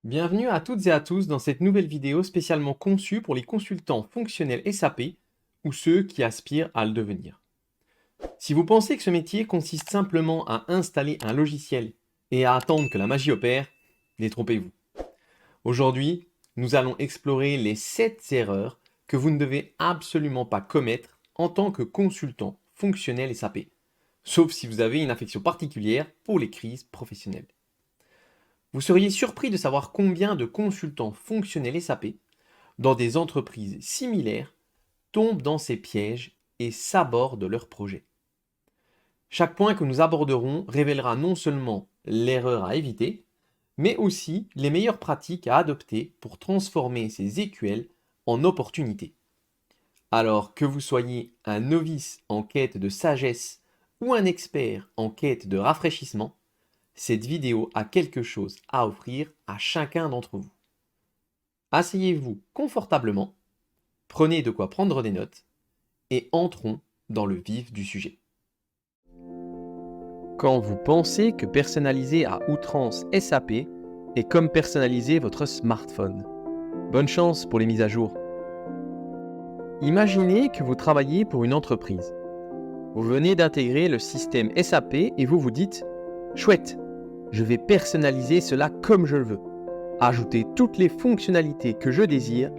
Bienvenue à toutes et à tous dans cette nouvelle vidéo spécialement conçue pour les consultants fonctionnels SAP ou ceux qui aspirent à le devenir. Si vous pensez que ce métier consiste simplement à installer un logiciel et à attendre que la magie opère, détrompez-vous. Aujourd'hui, nous allons explorer les 7 erreurs que vous ne devez absolument pas commettre en tant que consultant fonctionnel SAP, sauf si vous avez une affection particulière pour les crises professionnelles. Vous seriez surpris de savoir combien de consultants fonctionnels SAP, dans des entreprises similaires, tombent dans ces pièges et sabordent leurs projets. Chaque point que nous aborderons révélera non seulement l'erreur à éviter, mais aussi les meilleures pratiques à adopter pour transformer ces écuelles en opportunités. Alors que vous soyez un novice en quête de sagesse ou un expert en quête de rafraîchissement, cette vidéo a quelque chose à offrir à chacun d'entre vous. Asseyez-vous confortablement, prenez de quoi prendre des notes et entrons dans le vif du sujet. Quand vous pensez que personnaliser à outrance SAP est comme personnaliser votre smartphone. Bonne chance pour les mises à jour. Imaginez que vous travaillez pour une entreprise. Vous venez d'intégrer le système SAP et vous vous dites « Chouette, je vais personnaliser cela comme je le veux. Ajouter toutes les fonctionnalités que je désire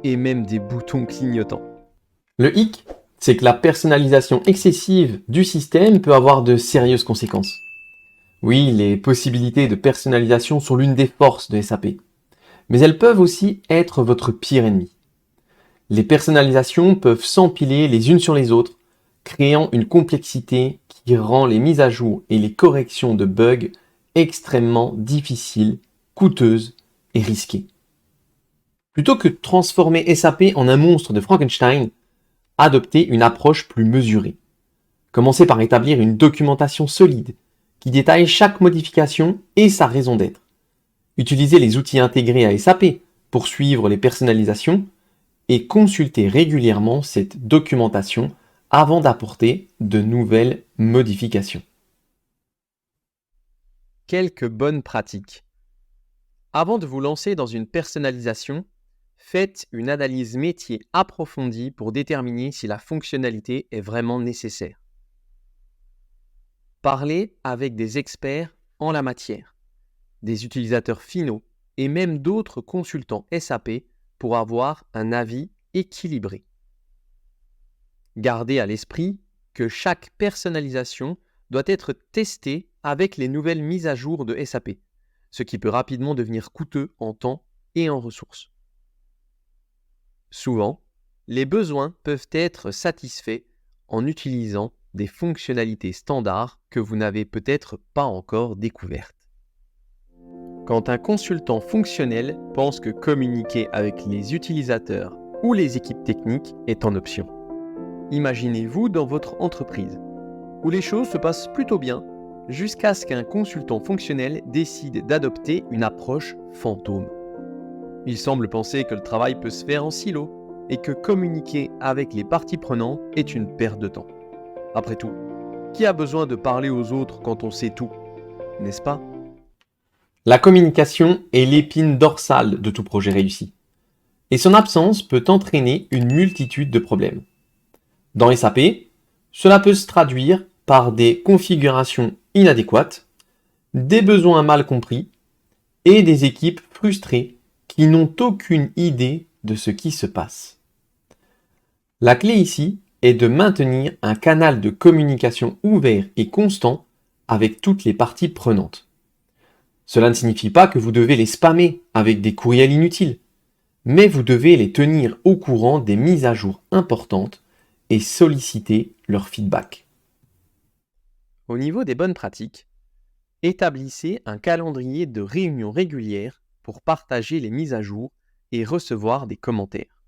et même des boutons clignotants. » Le hic, c'est que la personnalisation excessive du système peut avoir de sérieuses conséquences. Oui, les possibilités de personnalisation sont l'une des forces de SAP, mais elles peuvent aussi être votre pire ennemi. Les personnalisations peuvent s'empiler les unes sur les autres, créant une complexité qui rend les mises à jour et les corrections de bugs extrêmement difficiles, coûteuses et risquées. Plutôt que de transformer SAP en un monstre de Frankenstein, adoptez une approche plus mesurée. Commencez par établir une documentation solide qui détaille chaque modification et sa raison d'être. Utilisez les outils intégrés à SAP pour suivre les personnalisations et consultez régulièrement cette documentation avant d'apporter de nouvelles modifications. Quelques bonnes pratiques. Avant de vous lancer dans une personnalisation, faites une analyse métier approfondie pour déterminer si la fonctionnalité est vraiment nécessaire. Parlez avec des experts en la matière, des utilisateurs finaux et même d'autres consultants SAP pour avoir un avis équilibré. Gardez à l'esprit que chaque personnalisation doit être testée avec les nouvelles mises à jour de SAP, ce qui peut rapidement devenir coûteux en temps et en ressources. Souvent, les besoins peuvent être satisfaits en utilisant des fonctionnalités standards que vous n'avez peut-être pas encore découvertes. Quand un consultant fonctionnel pense que communiquer avec les utilisateurs ou les équipes techniques est en option. Imaginez-vous dans votre entreprise, où les choses se passent plutôt bien, jusqu'à ce qu'un consultant fonctionnel décide d'adopter une approche fantôme. Il semble penser que le travail peut se faire en silo et que communiquer avec les parties prenantes est une perte de temps. Après tout, qui a besoin de parler aux autres quand on sait tout, n'est-ce pas ? La communication est l'épine dorsale de tout projet réussi. Et son absence peut entraîner une multitude de problèmes. Dans SAP, cela peut se traduire par des configurations inadéquates, des besoins mal compris et des équipes frustrées qui n'ont aucune idée de ce qui se passe. La clé ici est de maintenir un canal de communication ouvert et constant avec toutes les parties prenantes. Cela ne signifie pas que vous devez les spammer avec des courriels inutiles, mais vous devez les tenir au courant des mises à jour importantes et solliciter leur feedback. Au niveau des bonnes pratiques, établissez un calendrier de réunions régulières pour partager les mises à jour et recevoir des commentaires.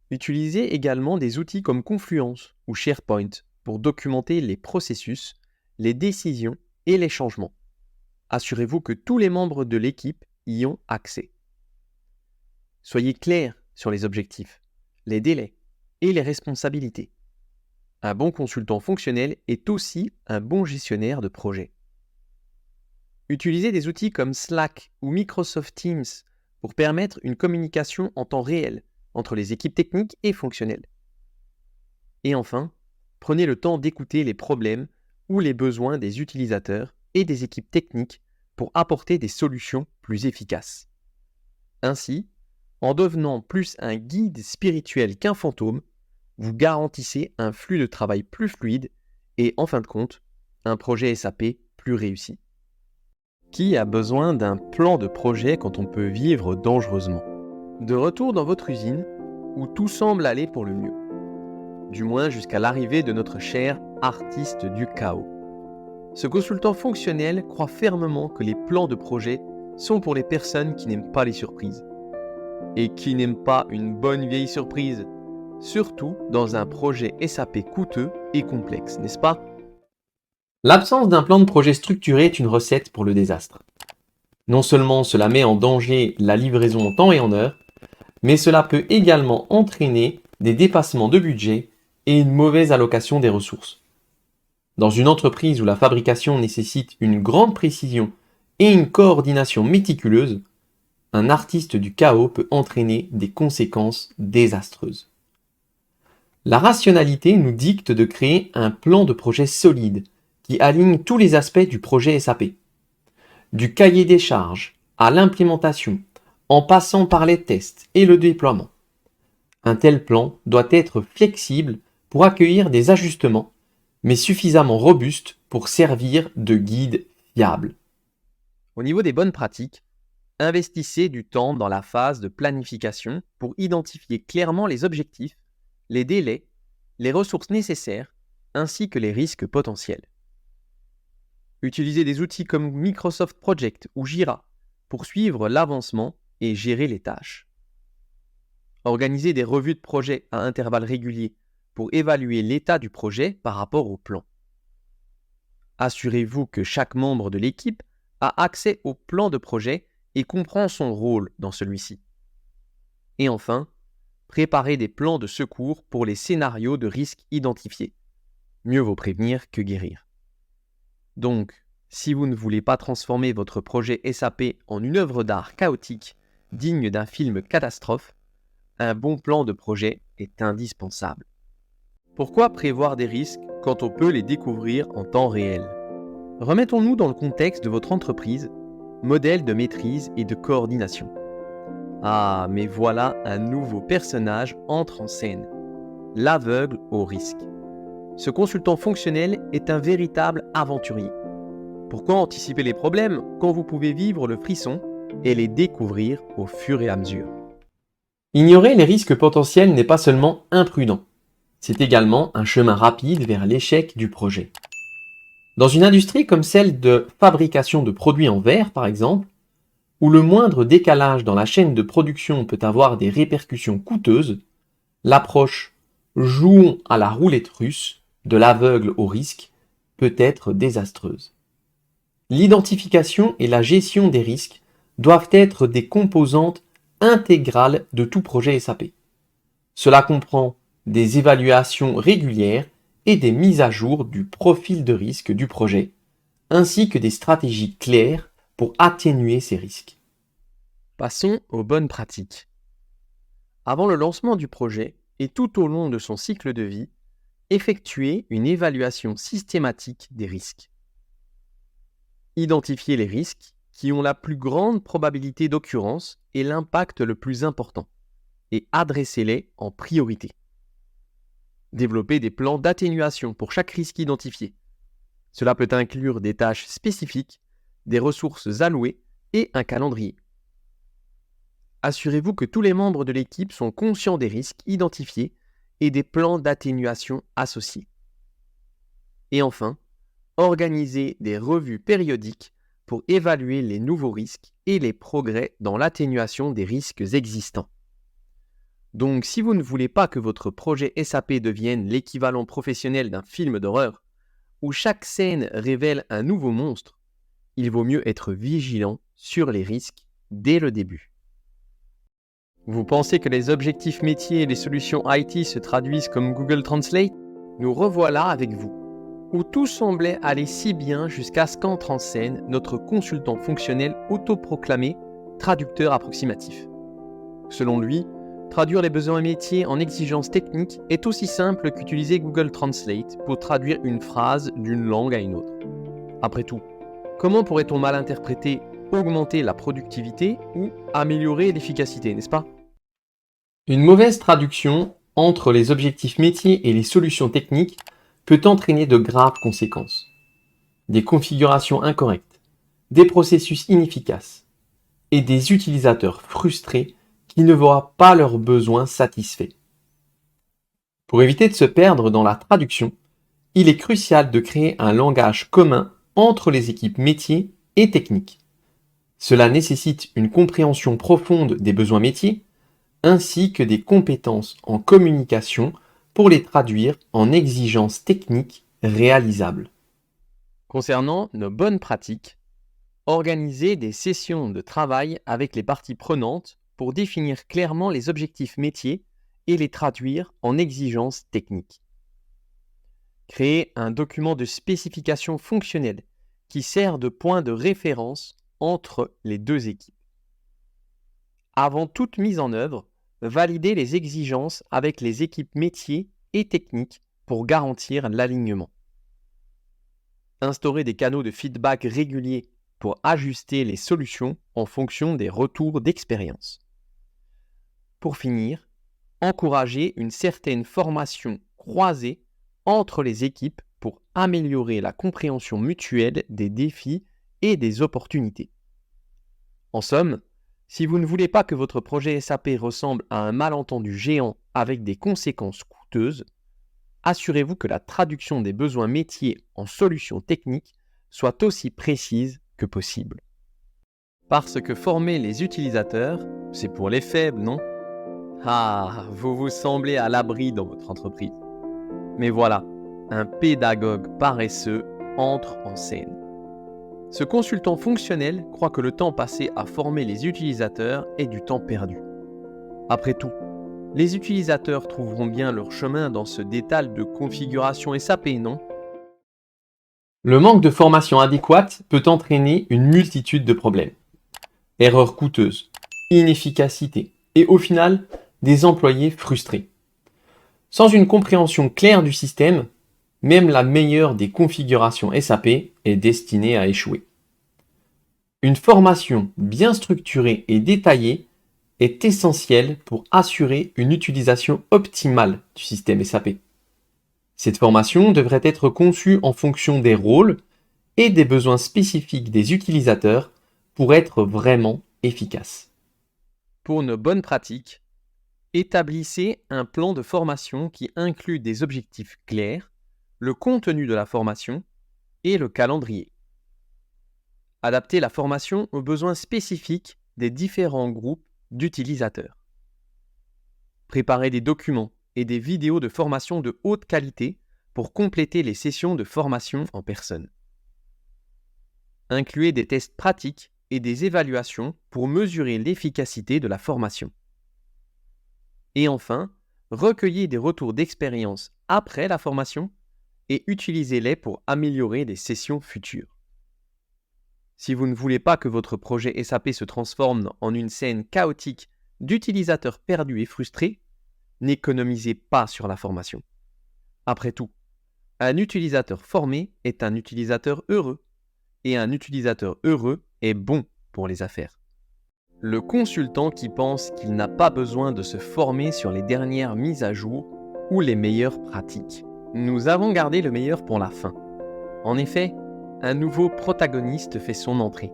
Utilisez également des outils comme Confluence ou SharePoint pour documenter les processus, les décisions et les changements. Assurez-vous que tous les membres de l'équipe y ont accès. Soyez clair sur les objectifs, les délais et les responsabilités. Un bon consultant fonctionnel est aussi un bon gestionnaire de projet. Utilisez des outils comme Slack ou Microsoft Teams pour permettre une communication en temps réel entre les équipes techniques et fonctionnelles. Et enfin, prenez le temps d'écouter les problèmes ou les besoins des utilisateurs et des équipes techniques pour apporter des solutions plus efficaces. Ainsi, en devenant plus un guide spirituel qu'un fantôme, vous garantissez un flux de travail plus fluide et, en fin de compte, un projet SAP plus réussi. Qui a besoin d'un plan de projet quand on peut vivre dangereusement? De retour dans votre usine, où tout semble aller pour le mieux. Du moins jusqu'à l'arrivée de notre cher artiste du chaos. Ce consultant fonctionnel croit fermement que les plans de projet sont pour les personnes qui n'aiment pas les surprises. Et qui n'aiment pas une bonne vieille surprise, surtout dans un projet SAP coûteux et complexe, n'est-ce pas? L'absence d'un plan de projet structuré est une recette pour le désastre. Non seulement cela met en danger la livraison en temps et en heure, mais cela peut également entraîner des dépassements de budget et une mauvaise allocation des ressources. Dans une entreprise où la fabrication nécessite une grande précision et une coordination méticuleuse, un artiste du chaos peut entraîner des conséquences désastreuses. La rationalité nous dicte de créer un plan de projet solide qui aligne tous les aspects du projet SAP. Du cahier des charges à l'implémentation, en passant par les tests et le déploiement. Un tel plan doit être flexible pour accueillir des ajustements, mais suffisamment robuste pour servir de guide fiable. Au niveau des bonnes pratiques, investissez du temps dans la phase de planification pour identifier clairement les objectifs, les délais, les ressources nécessaires, ainsi que les risques potentiels. Utilisez des outils comme Microsoft Project ou Jira pour suivre l'avancement et gérer les tâches. Organisez des revues de projet à intervalles réguliers pour évaluer l'état du projet par rapport au plan. Assurez-vous que chaque membre de l'équipe a accès au plan de projet et comprend son rôle dans celui-ci. Et enfin, préparez des plans de secours pour les scénarios de risque identifiés. Mieux vaut prévenir que guérir. Donc, si vous ne voulez pas transformer votre projet SAP en une œuvre d'art chaotique digne d'un film catastrophe, un bon plan de projet est indispensable. Pourquoi prévoir des risques quand on peut les découvrir en temps réel? Remettons-nous dans le contexte de votre entreprise, modèle de maîtrise et de coordination. Ah, mais voilà un nouveau personnage entre en scène, l'aveugle au risque. Ce consultant fonctionnel est un véritable aventurier. Pourquoi anticiper les problèmes quand vous pouvez vivre le frisson et les découvrir au fur et à mesure? Ignorer les risques potentiels n'est pas seulement imprudent, c'est également un chemin rapide vers l'échec du projet. Dans une industrie comme celle de fabrication de produits en verre, par exemple, où le moindre décalage dans la chaîne de production peut avoir des répercussions coûteuses, l'approche « jouons à la roulette russe » de l'aveugle au risque peut être désastreuse. L'identification et la gestion des risques doivent être des composantes intégrales de tout projet SAP. Cela comprend des évaluations régulières et des mises à jour du profil de risque du projet, ainsi que des stratégies claires pour atténuer ces risques. Passons aux bonnes pratiques. Avant le lancement du projet et tout au long de son cycle de vie, effectuez une évaluation systématique des risques. Identifiez les risques qui ont la plus grande probabilité d'occurrence et l'impact le plus important, et adressez-les en priorité. Développez des plans d'atténuation pour chaque risque identifié. Cela peut inclure des tâches spécifiques, des ressources allouées et un calendrier. Assurez-vous que tous les membres de l'équipe sont conscients des risques identifiés et des plans d'atténuation associés. Et enfin, organisez des revues périodiques pour évaluer les nouveaux risques et les progrès dans l'atténuation des risques existants. Donc, si vous ne voulez pas que votre projet SAP devienne l'équivalent professionnel d'un film d'horreur, où chaque scène révèle un nouveau monstre, il vaut mieux être vigilant sur les risques dès le début. Vous pensez que les objectifs métiers et les solutions IT se traduisent comme Google Translate? Nous revoilà avec vous. où tout semblait aller si bien jusqu'à ce qu'entre en scène notre consultant fonctionnel autoproclamé traducteur approximatif. Selon lui, traduire les besoins métiers en exigences techniques est aussi simple qu'utiliser Google Translate pour traduire une phrase d'une langue à une autre. Après tout, comment pourrait-on mal interpréter augmenter la productivité ou améliorer l'efficacité, n'est-ce pas? Une mauvaise traduction entre les objectifs métiers et les solutions techniques peut entraîner de graves conséquences. Des configurations incorrectes, des processus inefficaces et des utilisateurs frustrés qui ne voient pas leurs besoins satisfaits. Pour éviter de se perdre dans la traduction, il est crucial de créer un langage commun entre les équipes métiers et techniques. Cela nécessite une compréhension profonde des besoins métiers ainsi que des compétences en communication pour les traduire en exigences techniques réalisables. Concernant nos bonnes pratiques, organisez des sessions de travail avec les parties prenantes pour définir clairement les objectifs métiers et les traduire en exigences techniques. Créez un document de spécification fonctionnelle qui sert de point de référence entre les deux équipes. Avant toute mise en œuvre, validez les exigences avec les équipes métiers et techniques pour garantir l'alignement. Instaurez des canaux de feedback réguliers pour ajuster les solutions en fonction des retours d'expérience. Pour finir, encouragez une certaine formation croisée entre les équipes pour améliorer la compréhension mutuelle des défis et des opportunités. En somme, si vous ne voulez pas que votre projet SAP ressemble à un malentendu géant avec des conséquences coûteuses, assurez-vous que la traduction des besoins métiers en solutions techniques soit aussi précise que possible. Parce que former les utilisateurs, c'est pour les faibles, non? Ah, vous vous semblez à l'abri dans votre entreprise. Mais voilà, un pédagogue paresseux entre en scène. Ce consultant fonctionnel croit que le temps passé à former les utilisateurs est du temps perdu. Après tout, les utilisateurs trouveront bien leur chemin dans ce dédale de configuration SAP, non? Le manque de formation adéquate peut entraîner une multitude de problèmes. Erreurs coûteuses, inefficacité et au final, des employés frustrés. Sans une compréhension claire du système, même la meilleure des configurations SAP est destinée à échouer. Une formation bien structurée et détaillée est essentielle pour assurer une utilisation optimale du système SAP. Cette formation devrait être conçue en fonction des rôles et des besoins spécifiques des utilisateurs pour être vraiment efficace. Pour nos bonnes pratiques, établissez un plan de formation qui inclut des objectifs clairs, le contenu de la formation et le calendrier. Adaptez la formation aux besoins spécifiques des différents groupes d'utilisateurs. Préparez des documents et des vidéos de formation de haute qualité pour compléter les sessions de formation en personne. Incluez des tests pratiques et des évaluations pour mesurer l'efficacité de la formation. Et enfin, recueillez des retours d'expérience après la formation et utilisez-les pour améliorer des sessions futures. Si vous ne voulez pas que votre projet SAP se transforme en une scène chaotique d'utilisateurs perdus et frustrés, n'économisez pas sur la formation. Après tout, un utilisateur formé est un utilisateur heureux, et un utilisateur heureux est bon pour les affaires. Le consultant qui pense qu'il n'a pas besoin de se former sur les dernières mises à jour ou les meilleures pratiques. Nous avons gardé le meilleur pour la fin. En effet, un nouveau protagoniste fait son entrée.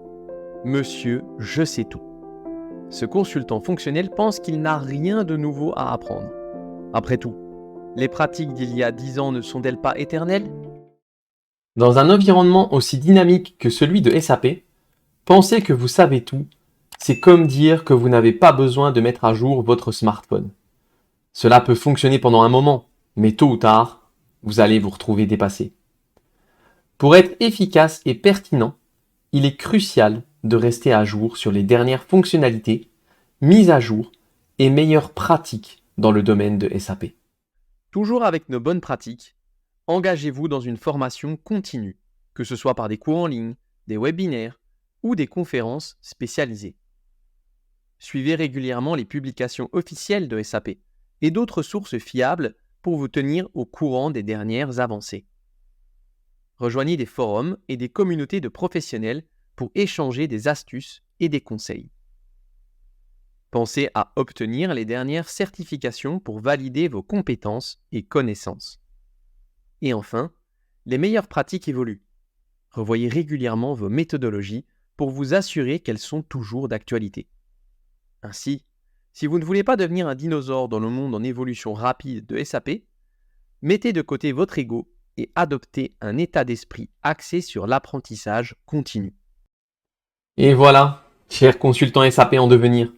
Monsieur Je sais tout. Ce consultant fonctionnel pense qu'il n'a rien de nouveau à apprendre. Après tout, les pratiques d'il y a 10 ans ne sont-elles pas éternelles? Dans un environnement aussi dynamique que celui de SAP, penser que vous savez tout, c'est comme dire que vous n'avez pas besoin de mettre à jour votre smartphone. Cela peut fonctionner pendant un moment, mais tôt ou tard, vous allez vous retrouver dépassé. Pour être efficace et pertinent, il est crucial de rester à jour sur les dernières fonctionnalités, mises à jour et meilleures pratiques dans le domaine de SAP. Toujours avec nos bonnes pratiques, engagez-vous dans une formation continue, que ce soit par des cours en ligne, des webinaires ou des conférences spécialisées. Suivez régulièrement les publications officielles de SAP et d'autres sources fiables pour vous tenir au courant des dernières avancées. Rejoignez des forums et des communautés de professionnels pour échanger des astuces et des conseils. Pensez à obtenir les dernières certifications pour valider vos compétences et connaissances. Et enfin, les meilleures pratiques évoluent. Revoyez régulièrement vos méthodologies pour vous assurer qu'elles sont toujours d'actualité. Ainsi, si vous ne voulez pas devenir un dinosaure dans le monde en évolution rapide de SAP, mettez de côté votre ego et adoptez un état d'esprit axé sur l'apprentissage continu. Et voilà, chers consultants SAP en devenir,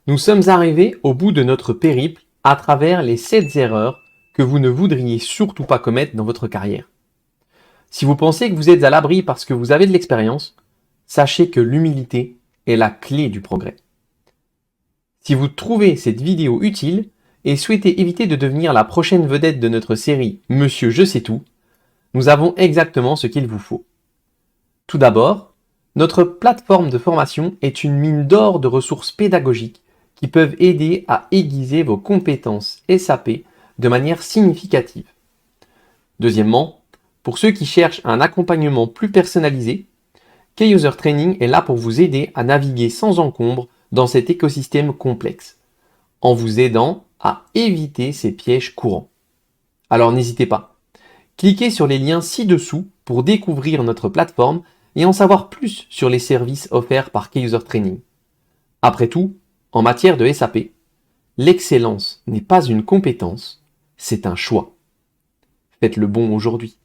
nous sommes arrivés au bout de notre périple à travers les 7 erreurs que vous ne voudriez surtout pas commettre dans votre carrière. Si vous pensez que vous êtes à l'abri parce que vous avez de l'expérience, sachez que l'humilité est la clé du progrès. Si vous trouvez cette vidéo utile et souhaitez éviter de devenir la prochaine vedette de notre série Monsieur Je sais tout, nous avons exactement ce qu'il vous faut. Tout d'abord, notre plateforme de formation est une mine d'or de ressources pédagogiques qui peuvent aider à aiguiser vos compétences SAP de manière significative. Deuxièmement, pour ceux qui cherchent un accompagnement plus personnalisé, Key-User Training est là pour vous aider à naviguer sans encombre dans cet écosystème complexe, en vous aidant à éviter ces pièges courants. Alors n'hésitez pas, cliquez sur les liens ci-dessous pour découvrir notre plateforme et en savoir plus sur les services offerts par Key-User Training. Après tout, en matière de SAP, l'excellence n'est pas une compétence, c'est un choix. Faites le bon aujourd'hui.